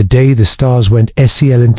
The day the stars went SEL,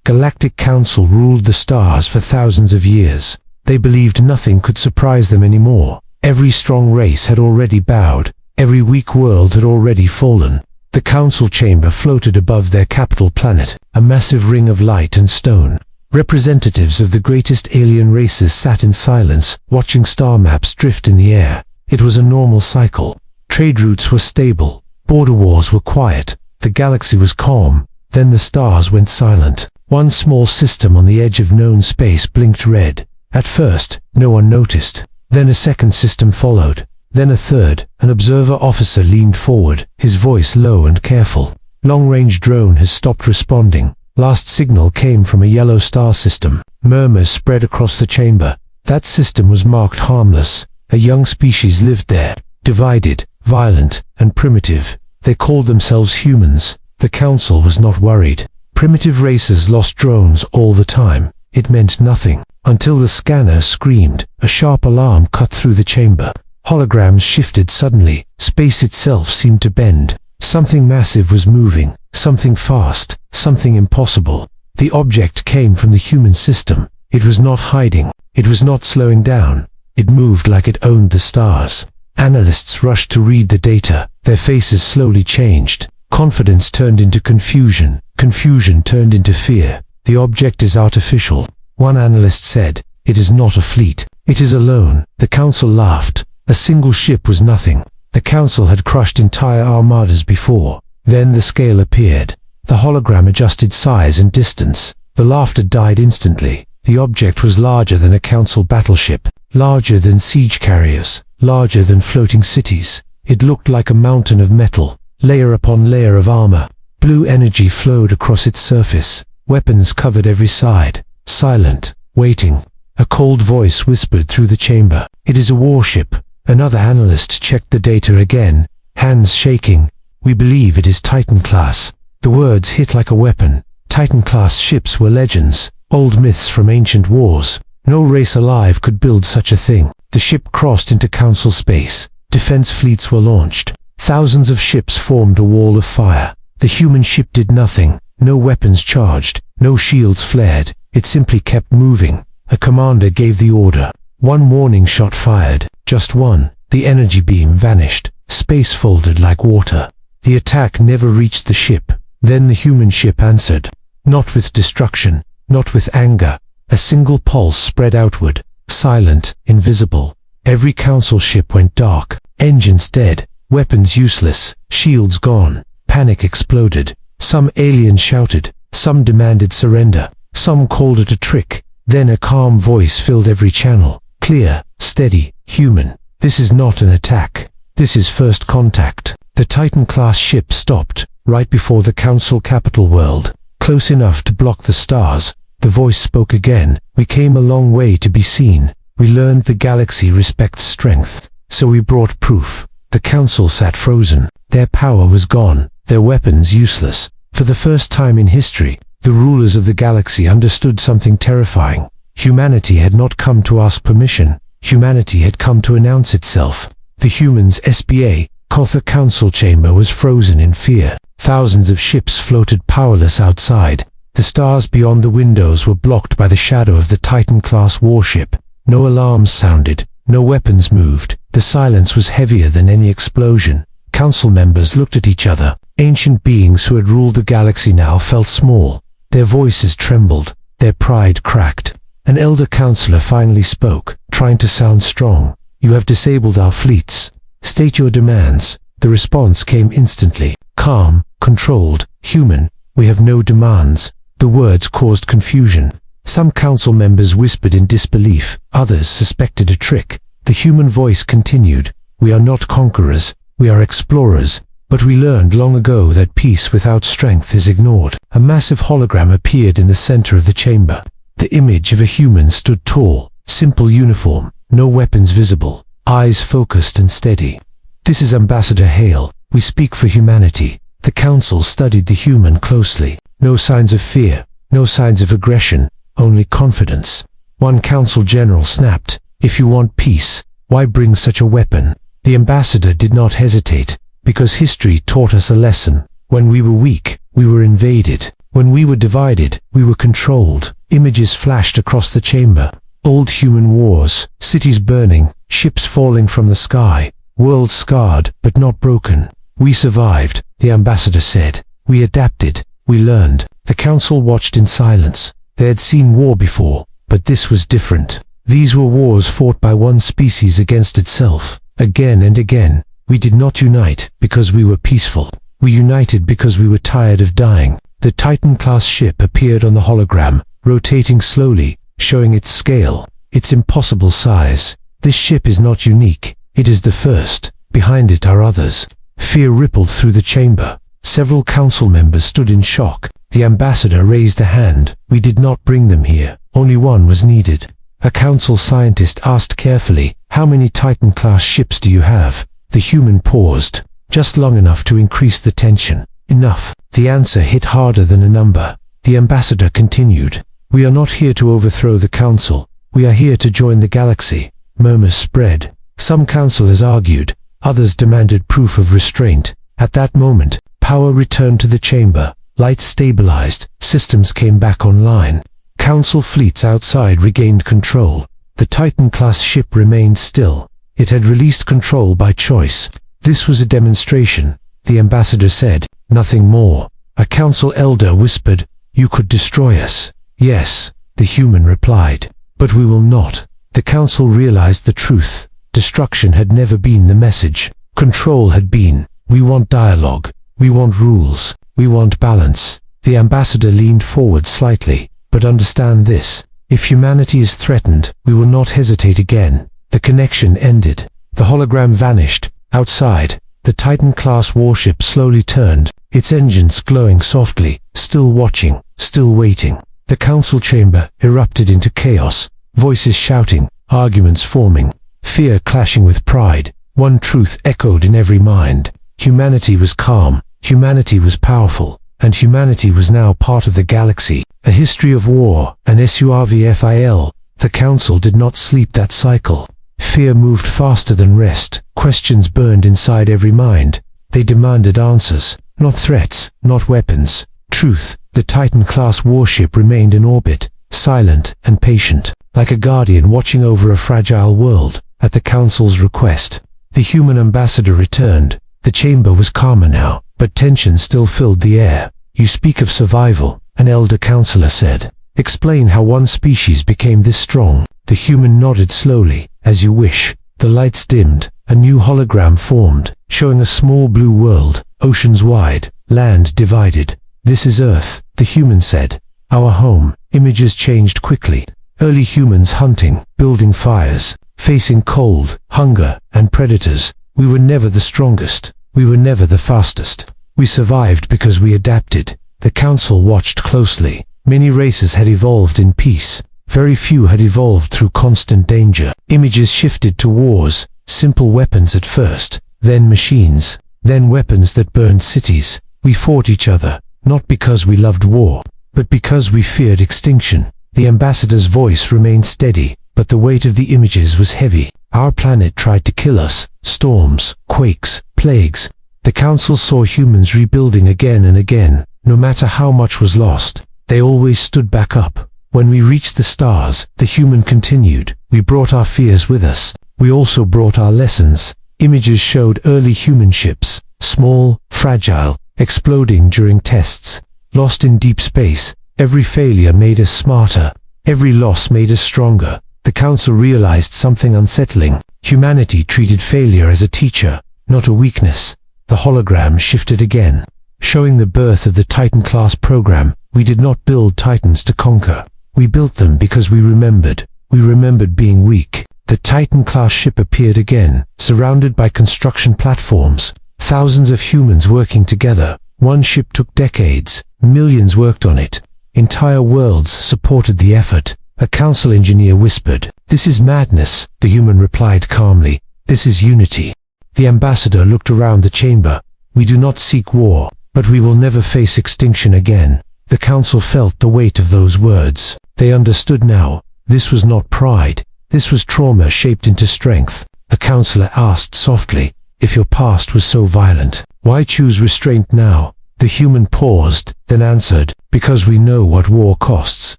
Galactic Council ruled the stars for thousands of years. They believed nothing could surprise them anymore. Every strong race had already bowed. Every weak world had already fallen. The council chamber floated above their capital planet, a massive ring of light and stone. Representatives of the greatest alien races sat in silence, watching star maps drift in the air. It was a normal cycle. Trade routes were stable. Border wars were quiet. The galaxy was calm. Then the stars went silent. One small system on the edge of known space blinked red. At first, no one noticed. Then a second system followed. Then a third. An observer officer leaned forward, his voice low and careful. Long-range drone has stopped responding. Last signal came from a yellow star system. Murmurs spread across the chamber. That system was marked harmless. A young species lived there, divided, violent, and primitive. They called themselves humans. The council was not worried. Primitive races lost drones all the time. It meant nothing. Until the scanner screamed. A sharp alarm cut through the chamber. Holograms shifted suddenly. Space itself seemed to bend. Something massive was moving. Something fast. Something impossible. The object came from the human system. It was not hiding. It was not slowing down. It moved like it owned the stars. Analysts rushed to read the data. Their faces slowly changed. Confidence turned into confusion. Confusion turned into fear. The object is artificial. One analyst said, "It is not a fleet. It is alone." The council laughed. A single ship was nothing. The council had crushed entire armadas before. Then the scale appeared. The hologram adjusted size and distance. The laughter died instantly. The object was larger than a council battleship, larger than siege carriers, larger than floating cities. It looked like a mountain of metal, layer upon layer of armor. Blue energy flowed across its surface. Weapons covered every side. Silent, waiting. A cold voice whispered through the chamber. "It is a warship." Another analyst checked the data again, hands shaking. "We believe it is Titan class." The words hit like a weapon. Titan class ships were legends, old myths from ancient wars. No race alive could build such a thing. The ship crossed into council space. Defense fleets were launched. Thousands of ships formed a wall of fire. The human ship did nothing. No weapons charged. No shields flared. It simply kept moving. A commander gave the order. One warning shot fired. Just one. The energy beam vanished. Space folded like water. The attack never reached the ship. Then the human ship answered. Not with destruction. Not with anger. A single pulse spread outward. Silent. Invisible. Every council ship went dark. Engines dead. Weapons useless. Shields gone. Panic exploded. Some aliens shouted. Some demanded surrender. Some called it a trick. Then a calm voice filled every channel. Clear, steady, human. This is not an attack. This is first contact. The Titan-class ship stopped, right before the council capital world, close enough to block the stars. The voice spoke again. "We came a long way to be seen. We learned the galaxy respects strength. So we brought proof." The council sat frozen. Their power was gone. Their weapons useless. For the first time in history, the rulers of the galaxy understood something terrifying. Humanity had not come to ask permission. Humanity had come to announce itself. The humans' SBA, Kotha Council Chamber was frozen in fear. Thousands of ships floated powerless outside. The stars beyond the windows were blocked by the shadow of the Titan-class warship. No alarms sounded. No weapons moved. The silence was heavier than any explosion. Council members looked at each other. Ancient beings who had ruled the galaxy now felt small. Their voices trembled. Their pride cracked. An elder counselor finally spoke, trying to sound strong. "You have disabled our fleets. State your demands." The response came instantly. Calm, controlled, human. "We have no demands." The words caused confusion. Some council members whispered in disbelief. Others suspected a trick. The human voice continued. "We are not conquerors. We are explorers. But we learned long ago that peace without strength is ignored." A massive hologram appeared in the center of the chamber. The image of a human stood tall, simple uniform, no weapons visible, eyes focused and steady. "This is Ambassador Hale. We speak for humanity." The council studied the human closely. No signs of fear, no signs of aggression, only confidence. One council general snapped, "If you want peace, why bring such a weapon?" The ambassador did not hesitate, because history taught us a lesson. When we were weak, we were invaded. When we were divided, we were controlled. Images flashed across the chamber. Old human wars, cities burning, ships falling from the sky, worlds scarred, but not broken. We survived, the ambassador said. We adapted. We learned. The council watched in silence. They had seen war before, but this was different. These were wars fought by one species against itself. Again and again, we did not unite because we were peaceful. We united because we were tired of dying. The Titan-class ship appeared on the hologram, rotating slowly, showing its scale, its impossible size. This ship is not unique. It is the first. Behind it are others. Fear rippled through the chamber. Several council members stood in shock. The ambassador raised a hand. We did not bring them here. Only one was needed. A council scientist asked carefully, "How many Titan-class ships do you have?" The human paused, just long enough to increase the tension. Enough. The answer hit harder than a number. The ambassador continued, "We are not here to overthrow the council. We are here to join the galaxy." Murmurs spread. Some councillors argued. Others demanded proof of restraint. At that moment, power returned to the chamber. Lights stabilized. Systems came back online. Council fleets outside regained control. The Titan-class ship remained still. It had released control by choice. This was a demonstration, the ambassador said, nothing more. A council elder whispered, "You could destroy us." "Yes," the human replied, "but we will not." The council realized the truth. Destruction had never been the message. Control had been. We want dialogue. We want rules. We want balance. The ambassador leaned forward slightly. "But understand this. If humanity is threatened, we will not hesitate again." The connection ended. The hologram vanished. Outside, the Titan-class warship slowly turned, its engines glowing softly, still watching, still waiting. The council chamber erupted into chaos, voices shouting, arguments forming, fear clashing with pride. One truth echoed in every mind. Humanity was calm, humanity was powerful, and humanity was now part of the galaxy. A history of war, an SURVFIL. The council did not sleep that cycle. Fear moved faster than rest. Questions burned inside every mind. They demanded answers, not threats, not weapons. Truth. The Titan-class warship remained in orbit, silent and patient, like a guardian watching over a fragile world. At the council's request, the human ambassador returned. The chamber was calmer now, but tension still filled the air. "You speak of survival," an elder counselor said. "Explain how one species became this strong." The human nodded slowly. "As you wish." The lights dimmed. A new hologram formed, showing a small blue world, oceans wide, land divided. "This is Earth," the human said. "Our home." Images changed quickly. Early humans hunting, building fires, facing cold, hunger, and predators. We were never the strongest. We were never the fastest. We survived because we adapted. The council watched closely. Many races had evolved in peace. Very few had evolved through constant danger. Images shifted to wars, simple weapons at first, then machines, then weapons that burned cities. We fought each other, not because we loved war, but because we feared extinction. The ambassador's voice remained steady, but the weight of the images was heavy. Our planet tried to kill us. Storms, quakes, plagues. The council saw humans rebuilding again and again. No matter how much was lost, they always stood back up. When we reached the stars, the human continued. We brought our fears with us. We also brought our lessons. Images showed early human ships, small, fragile, exploding during tests, lost in deep space. Every failure made us smarter. Every loss made us stronger. The council realized something unsettling. Humanity treated failure as a teacher, not a weakness. The hologram shifted again, showing the birth of the Titan-class program. We did not build Titans to conquer. We built them because we remembered. We remembered being weak. The Titan-class ship appeared again, surrounded by construction platforms. Thousands of humans working together. One ship took decades. Millions worked on it. Entire worlds supported the effort. A council engineer whispered, "This is madness," the human replied calmly. "This is unity." The ambassador looked around the chamber. "We do not seek war, but we will never face extinction again." The council felt the weight of those words. They understood now. This was not pride. This was trauma shaped into strength. A counselor asked softly, "If your past was so violent, why choose restraint now?" The human paused, then answered, "Because we know what war costs."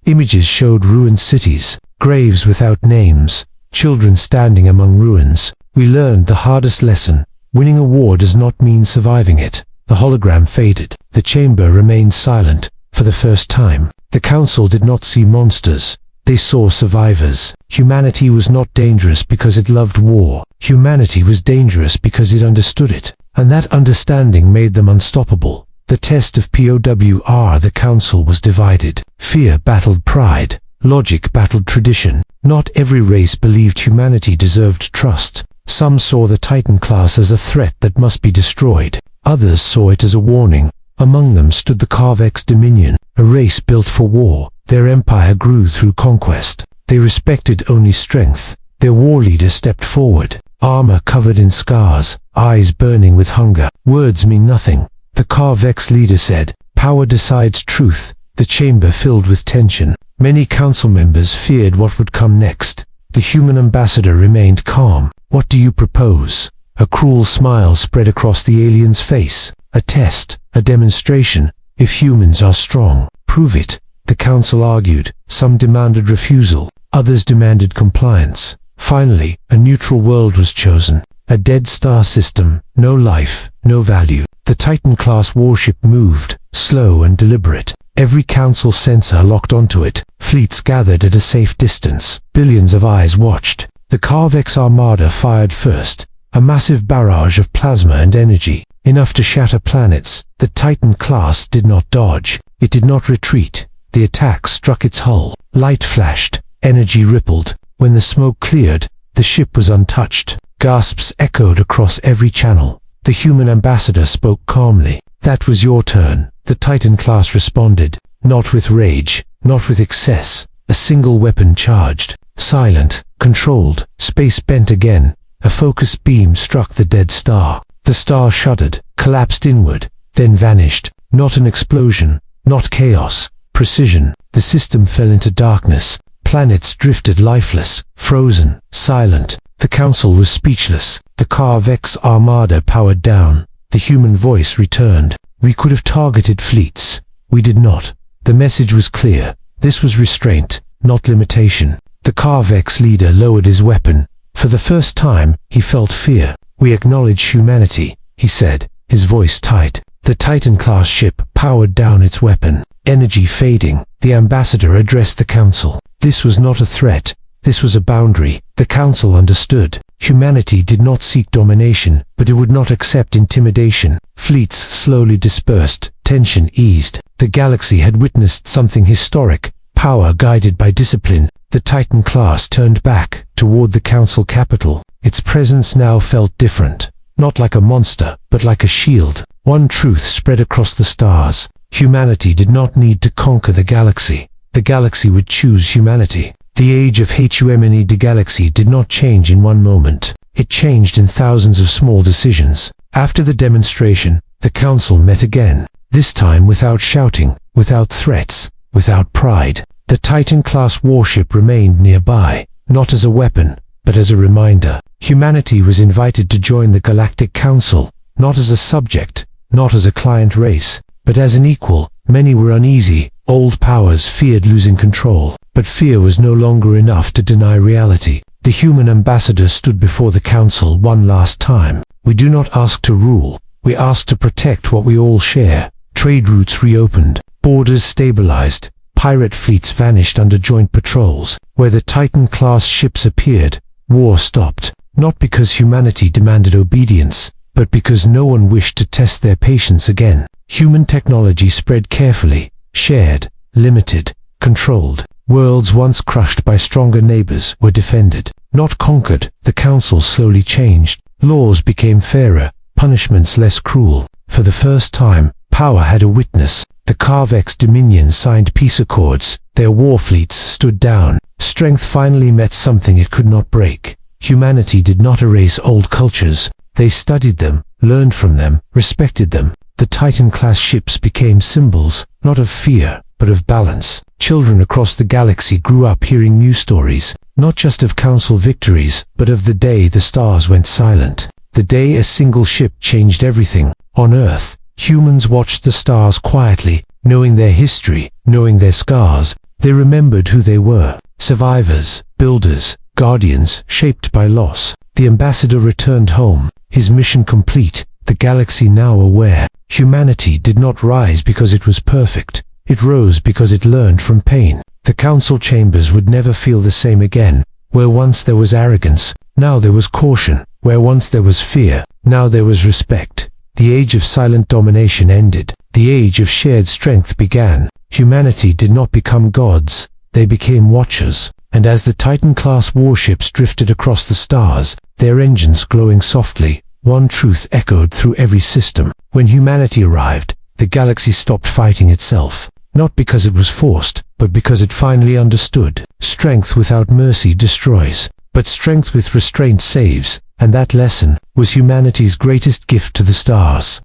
Images showed ruined cities, graves without names, children standing among ruins. We learned the hardest lesson. Winning a war does not mean surviving it. The hologram faded. The chamber remained silent. For the first time, the council did not see monsters. They saw survivors. Humanity was not dangerous because it loved war. Humanity was dangerous because it understood it. And that understanding made them unstoppable. The test of POWR. The council was divided. Fear battled pride. Logic battled tradition. Not every race believed humanity deserved trust. Some saw the Titan class as a threat that must be destroyed. Others saw it as a warning. Among them stood the Carvex Dominion, a race built for war. Their empire grew through conquest. They respected only strength. Their war leader stepped forward, armor covered in scars, eyes burning with hunger. Words mean nothing. The Carvex leader said, "Power decides truth." The chamber filled with tension. Many council members feared what would come next. The human ambassador remained calm. "What do you propose?" A cruel smile spread across the alien's face. "A test, a demonstration. If humans are strong, prove it." The council argued. Some demanded refusal. Others demanded compliance. Finally, a neutral world was chosen. A dead star system, no life, no value. The Titan-class warship moved, slow and deliberate. Every council sensor locked onto it. Fleets gathered at a safe distance. Billions of eyes watched. The Carvex Armada fired first. A massive barrage of plasma and energy, enough to shatter planets. The Titan class did not dodge. It did not retreat. The attack struck its hull. Light flashed. Energy rippled. When the smoke cleared, the ship was untouched. Gasps echoed across every channel. The human ambassador spoke calmly. "That was your turn." The Titan class responded, not with rage, not with excess. A single weapon charged. Silent, controlled. Space bent again. A focused beam struck the dead star. The star shuddered, collapsed inward, then vanished. Not an explosion, not chaos. Precision. The system fell into darkness. Planets drifted lifeless, frozen, silent. The council was speechless. The Carvex Armada powered down. The human voice returned. "We could have targeted fleets. We did not." The message was clear. This was restraint, not limitation. The Carvex leader lowered his weapon. For the first time, he felt fear. "We acknowledge humanity," he said, his voice tight. The Titan-class ship powered down its weapon. Energy fading, the ambassador addressed the council. This was not a threat. This was a boundary. The council understood. Humanity did not seek domination, but it would not accept intimidation. Fleets slowly dispersed. Tension eased. The galaxy had witnessed something historic. Power guided by discipline. The Titan class turned back, toward the council capital. Its presence now felt different. Not like a monster, but like a shield. One truth spread across the stars. Humanity did not need to conquer the galaxy. The galaxy would choose humanity. The age of HUMNE the galaxy did not change in one moment. It changed in thousands of small decisions. After the demonstration, the council met again. This time without shouting, without threats, without pride. The Titan-class warship remained nearby, not as a weapon, but as a reminder. Humanity was invited to join the Galactic Council, not as a subject, not as a client race, but as an equal. Many were uneasy. Old powers feared losing control, but fear was no longer enough to deny reality. The human ambassador stood before the council one last time. "We do not ask to rule. We ask to protect what we all share." Trade routes reopened. Borders stabilized. Pirate fleets vanished under joint patrols. Where the Titan-class ships appeared, war stopped. Not because humanity demanded obedience, but because no one wished to test their patience again. Human technology spread carefully, shared, limited, controlled. Worlds once crushed by stronger neighbors were defended, not conquered. The council slowly changed. Laws became fairer, punishments less cruel. For the first time, power had a witness. The Carvex Dominion signed peace accords. Their war fleets stood down. Strength finally met something it could not break. Humanity did not erase old cultures. They studied them, learned from them, respected them. The Titan-class ships became symbols, not of fear, but of balance. Children across the galaxy grew up hearing new stories, not just of council victories, but of the day the stars went silent. The day a single ship changed everything. On Earth, Humans watched the stars quietly, knowing their history, knowing their scars. They remembered who they were: survivors, builders, guardians, shaped by loss. The ambassador returned home, his mission complete, the galaxy now aware. Humanity did not rise because it was perfect. It rose because it learned from pain. The council chambers would never feel the same again. Where once there was arrogance, now there was caution. Where once there was fear, now there was respect. The age of silent domination ended. The age of shared strength began. Humanity did not become gods. They became watchers. And as the Titan-class warships drifted across the stars, their engines glowing softly, one truth echoed through every system. When humanity arrived, the galaxy stopped fighting itself. Not because it was forced, but because it finally understood. Strength without mercy destroys, but strength with restraint saves. And that lesson was humanity's greatest gift to the stars.